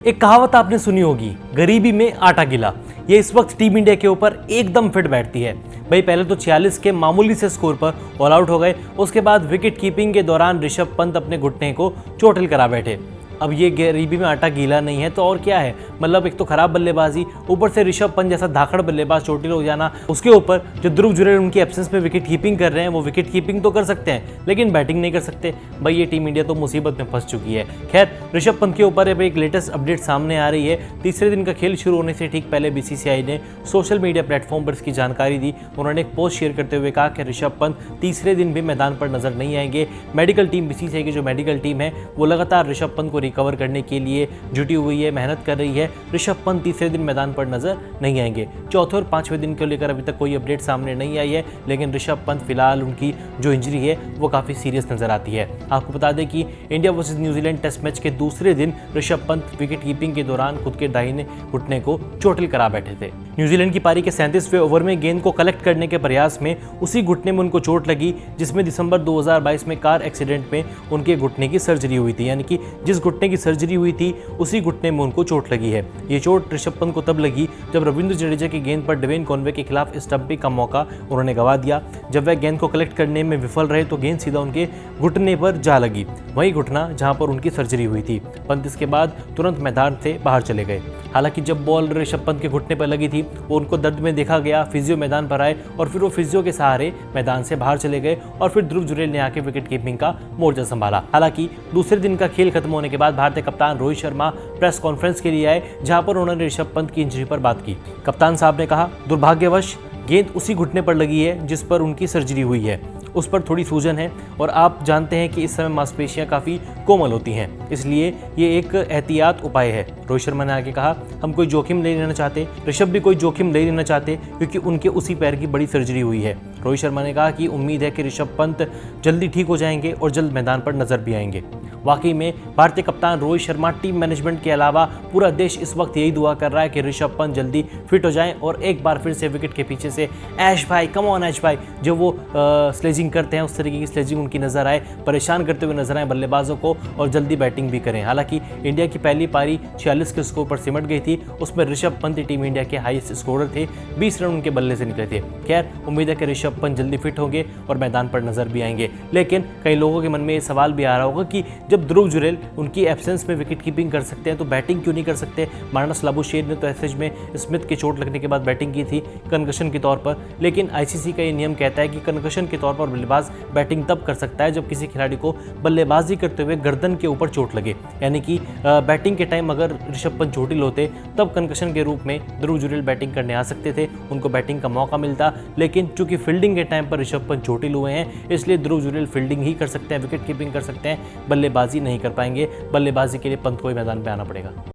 एक कहावत आपने सुनी होगी, गरीबी में आटा गिला। ये इस वक्त टीम इंडिया के ऊपर एकदम फिट बैठती है। भाई पहले तो 46 के मामूली से स्कोर पर ऑल आउट हो गए, उसके बाद विकेट कीपिंग के दौरान ऋषभ पंत अपने घुटने को चोटिल करा बैठे। अब ये गरीबी में आटा गीला नहीं है तो और क्या है। मतलब एक तो खराब बल्लेबाजी, ऊपर से ऋषभ पंत जैसा धाकड़ बल्लेबाज चोटिल हो जाना, उसके ऊपर जो ध्रुव जुरैल उनकी एब्सेंस में विकेट कीपिंग कर रहे हैं, वो विकेट कीपिंग तो कर सकते हैं लेकिन बैटिंग नहीं कर सकते। भाई ये टीम इंडिया तो मुसीबत में फंस चुकी है। खैर, ऋषभ पंत के ऊपर अब एक लेटेस्ट अपडेट सामने आ रही है। तीसरे दिन का खेल शुरू होने से ठीक पहले बीसीसीआई ने सोशल मीडिया प्लेटफॉर्म पर इसकी जानकारी दी। उन्होंने एक पोस्ट शेयर करते हुए कहा कि ऋषभ पंत तीसरे दिन भी मैदान पर नजर नहीं आएंगे। मेडिकल टीम, बीसीसीआई की जो मेडिकल टीम है वो लगातार ऋषभ पंत को रिकवर करने के लिए जुटी हुई है, मेहनत कर रही है। ऋषभ पंत तीसरे दिन मैदान पर नजर नहीं आएंगे। चौथे और पांचवें दिन को लेकर अभी तक कोई अपडेट सामने नहीं आई है, लेकिन ऋषभ पंत फिलहाल उनकी जो इंजरी है वो काफी सीरियस नजर आती है। आपको बता दें कि India versus New Zealand test match के दूसरे दिन ऋषभ पंत विकेट कीपिंग के दौरान खुद के दाहिने घुटने को चोटिल करा बैठे थे। न्यूजीलैंड की पारी के 37वें ओवर में गेंद को कलेक्ट करने के प्रयास में उसी घुटने में उनको चोट लगी जिसमें दिसंबर 2022 में कार एक्सीडेंट में उनके घुटने की सर्जरी हुई थी। यानी कि जिस घुटने की सर्जरी हुई थी उसी घुटने में उनको चोट लगी है। ये चोट ऋषभ पंत को तब लगी जब रविंद्र जडेजा की गेंद पर डेविन कॉनवे के खिलाफ स्टंपिंग का मौका उन्होंने गंवा दिया। जब वह गेंद को कलेक्ट करने में विफल रहे तो गेंद सीधा उनके घुटने पर जा लगी, वही घुटना जहां पर उनकी सर्जरी हुई थी। पंत इसके बाद तुरंत मैदान से बाहर चले गए। हालांकि जब बॉल ऋषभ पंत के घुटने पर लगी थी वो उनको दर्द में देखा गया। फिजियो मैदान पर आए और फिर वो फिजियो के सहारे मैदान से बाहर चले गए और फिर ध्रुव जुरैल ने आके विकेट कीपिंग का मोर्चा संभाला। हालांकि दूसरे दिन का खेल खत्म होने के बाद भारतीय कप्तान रोहित शर्मा प्रेस कॉन्फ्रेंस के लिए आए, जहां पर उन्होंने ऋषभ पंत की इंजरी पर बात की। कप्तान साहब ने कहा, दुर्भाग्यवश गेंद उसी घुटने पर लगी है जिस पर उनकी सर्जरी हुई है, उस पर थोड़ी सूजन है और आप जानते हैं कि इस समय मांसपेशियां काफ़ी कोमल होती हैं, इसलिए ये एक एहतियात उपाय है। रोहित शर्मा ने आगे कहा, हम कोई जोखिम नहीं लेना चाहते, ऋषभ भी कोई जोखिम नहीं लेना चाहते क्योंकि उनके उसी पैर की बड़ी सर्जरी हुई है। रोहित शर्मा ने कहा कि उम्मीद है कि ऋषभ पंत जल्दी ठीक हो जाएंगे और जल्द मैदान पर नजर भी आएंगे। वाकई में भारतीय कप्तान रोहित शर्मा, टीम मैनेजमेंट के अलावा पूरा देश इस वक्त यही दुआ कर रहा है कि ऋषभ पंत जल्दी फिट हो जाएं और एक बार फिर से विकेट के पीछे से ऐश भाई, कम ऑन ऐश भाई, जो वो स्लेजिंग करते हैं उस तरीके की स्लेजिंग उनकी नजर आए, परेशान करते हुए नजर आए बल्लेबाजों को और जल्दी बैटिंग भी करें। हालांकि इंडिया की पहली पारी 46 के स्कोर पर सिमट गई थी, उसमें ऋषभ पंत टीम इंडिया के हाईएस्ट स्कोरर थे, 20 रन उनके बल्ले से निकले थे। खैर, उम्मीद है कि ऋषभ पंत जल्दी फिट होंगे और मैदान पर नजर भी आएंगे। लेकिन कई लोगों के मन में ये सवाल भी आ रहा होगा कि जब ध्रुव जुरैल उनकी एब्सेंस में विकेट कीपिंग कर सकते हैं तो बैटिंग क्यों नहीं कर सकते। मार्नस लाबुशेर ने तो एसएच में स्मिथ के चोट लगने के बाद बैटिंग की थी कंकशन के तौर पर, लेकिन आईसीसी का ये नियम कहता है कि कंकशन के तौर पर बल्लेबाज बैटिंग तब कर सकता है जब किसी खिलाड़ी को बल्लेबाजी करते हुए गर्दन के ऊपर चोट लगे। यानी कि बैटिंग के टाइम अगर ऋषभ पंत चोटिल होते तब कंकशन के रूप में ध्रुव जुरैल बैटिंग करने आ सकते थे, उनको बैटिंग का मौका मिलता। लेकिन चूंकि फील्डिंग के टाइम पर ऋषभ पंत चोटिल हुए हैं, इसलिए ध्रुव जुरैल फील्डिंग ही कर सकते हैं, विकेट कीपिंग कर सकते हैं, बल्लेबाजी नहीं कर पाएंगे। बल्लेबाजी के लिए पंत को ही मैदान पे आना पड़ेगा।